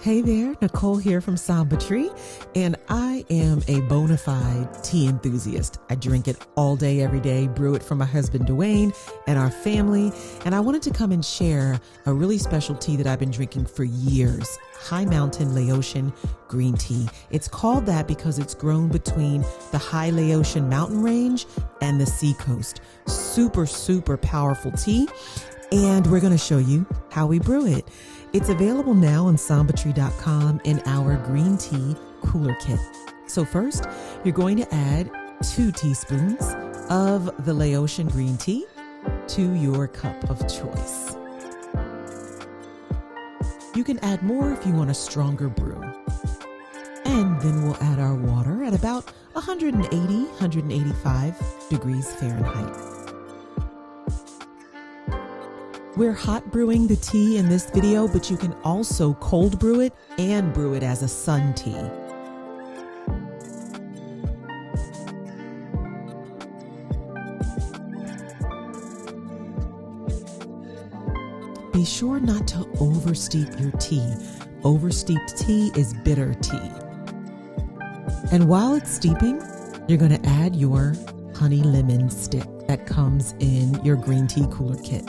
Hey there, Nicole here from Samba Tree, and I am a bona fide tea enthusiast. I drink it all day, every day, brew it for my husband, Dwayne, and our family, and I wanted to come and share a really special tea that I've been drinking for years, High Mountain Laotian Green Tea. It's called that because it's grown between the high Laotian mountain range and the seacoast. Super, super powerful tea, and we're going to show you how we brew it. It's available now on sambatree.com in our green tea cooler kit. So first, you're going to add 2 teaspoons of the Laotian Green Tea to your cup of choice. You can add more if you want a stronger brew. And then we'll add our water at about 180, 185 degrees Fahrenheit. We're hot brewing the tea in this video, but you can also cold brew it and brew it as a sun tea. Be sure not to oversteep your tea. Oversteeped tea is bitter tea. And while it's steeping, you're going to add your honey lemon stick that comes in your green tea cooler kit.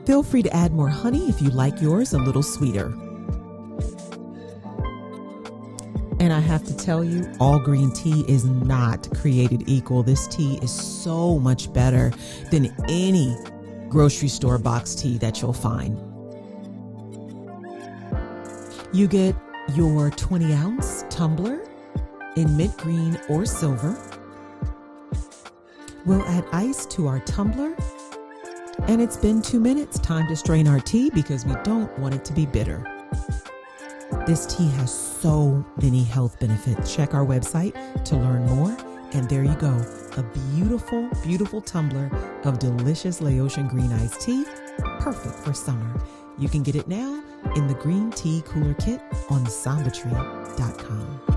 Feel free to add more honey if you like yours a little sweeter. And I have to tell you, all green tea is not created equal. This tea is so much better than any grocery store box tea that you'll find. You get your 20-ounce tumbler in mint green or silver. We'll add ice to our tumbler. And it's been 2 minutes. Time to strain our tea because we don't want it to be bitter. This tea has so many health benefits. Check our website to learn more. And there you go, a beautiful, beautiful tumbler of delicious Laotian green iced tea, perfect for summer. You can get it now in the green tea cooler kit on sambatree.com.